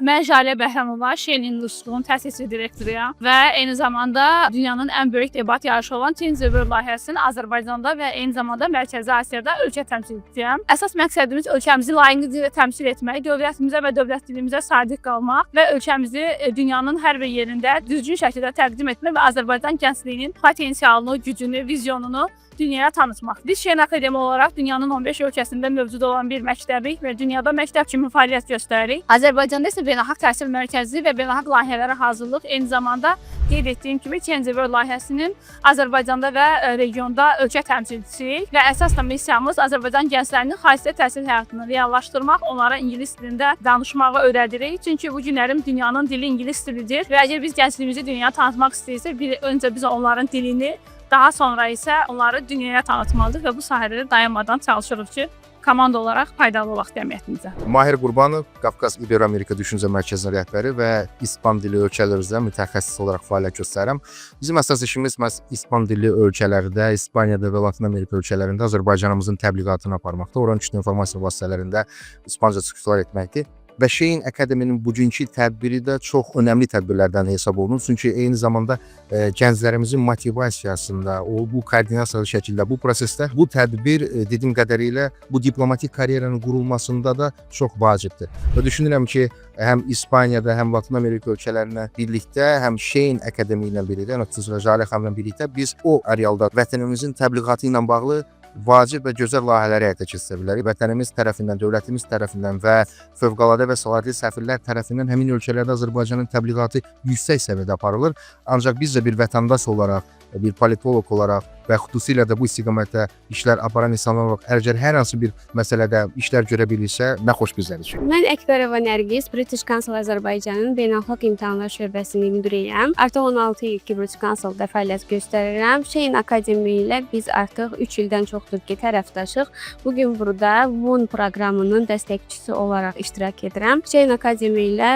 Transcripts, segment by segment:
Mən Jalə Bəhramova, Shein İndustrunun təsisçi direktoruyam və eyni zamanda dünyanın ən böyük debat yarışı olan Change the World layihəsinin Azərbaycanda və eyni zamanda Mərkəzi Asiyada ölkə təmsilçisiyəm. Əsas məqsədimiz ölkəmizi layiqincə təmsil etmək, dövlətimizə və dövlət dilimizə sadiq qalmaq və ölkəmizi dünyanın hər bir yerində düzgün şəkildə təqdim etmək və Azərbaycan gəncliyinin potensialını, gücünü, vizyonunu dünyaya tanıtmaq. Biz Shein Akademi olaraq dünyanın 15 ölkəsində mövcud olan bir məktəbik və dünyada məktəb kimi fəaliyyət göstəririk. Azərbaycanda isə beynəlxalq təhsil mərkəzi və beynəlxalq layihələrə hazırlıq, eyni zamanda qeyd etdiyim kimi Change the World layihəsinin Azərbaycanda və regionda ölkə təmsilçisiyik və əsas da missiyamız Azərbaycan gənclərinin xarici təhsil həyatını reallaşdırmaq, onlara ingilis dilində danışmağı öyrədirik. Çünki bu günlərim dünyanın dili ingilis dilidir və əgər biz gəncliyimizi dünyaya tanıtmaq istəyirsə, öncə biz onların dilini, daha sonra isə onları dünyaya tanıtmalıyıq və bu sahədə dayanmadan çalışırıq ki, komanda olaraq faydalı olaq cəmiyyətimizə. Mahir Qurbanov, Qafqaz İbero-Amerika Düşüncə Mərkəzinin rəhbəri və İspan dili ölkələr üzrə mütəxəssis olaraq fəaliyyət göstərirəm. Bizim əsas işimiz məhz İspan dili ölkələrdə, İspaniyada və Latin Amerika ölkələrində Azərbaycanımızın təbliğatını aparmaqda, oranın kütlə informasiya vasitələrində İspanca çıxışlar etməkdir. Və Shein Akademinin bugünkü tədbiri də çox önəmli tədbirlərdən hesab olunur. Çünki eyni zamanda gənclərimizin motivasiyasında, bu koordinasiyalı şəkildə bu prosesdə bu tədbir dediyim qədərilə bu diplomatik karyeranın qurulmasında da çox vacibdir. Və düşünürəm ki, həm İspaniyada, həm Latin Amerika ölkələrinə birlikdə, həm Shein Akademi ilə birlikdə, Jalə xanımla birlikdə biz o arealda vətənimizin təbliğatı ilə bağlı vacib və gözəl layihələri həyata keçirə bilərik. Vətənimiz tərəfindən, dövlətimiz tərəfindən və fövqəladə və səlahiyyətli səfirlər tərəfindən həmin ölkələrdə Azərbaycanın təbliğatı yüksək səviyyədə aparılır. Ancaq biz də bir vətəndaş olaraq, bir politoloq olaraq və xüsusilə də bu istiqamətdə işlər aparan insanlar olaraq əgər hər hansı bir məsələdə işlər görə bilirsə, nə xoş bizlər üçün. Mən Əkbərova Nərgiz, British Council Azərbaycanın Beynəlxalq İmtahanlar Şöbəsinin müdiriyəm. Artıq 16 il ki, British Council'da fəaliyyət göstərirəm. Shein Akademi ilə biz artıq 3 ildən çoxdur ki, tərəfdaşıq. Bugün burada WON proqramının dəstəkçisi olaraq iştirak edirəm. Shein Akademi ilə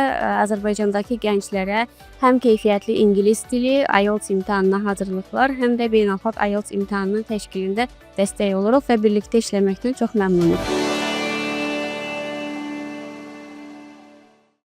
Azərbaycandakı gənclərə həm keyfiyyətli ingilis dili, IELTS imtahanına hazırlıqlar, həm də beynəlxalq IELTS imtahanının təşkilində dəstək oluruq və birlikdə işləməkdən çox məmnunuq.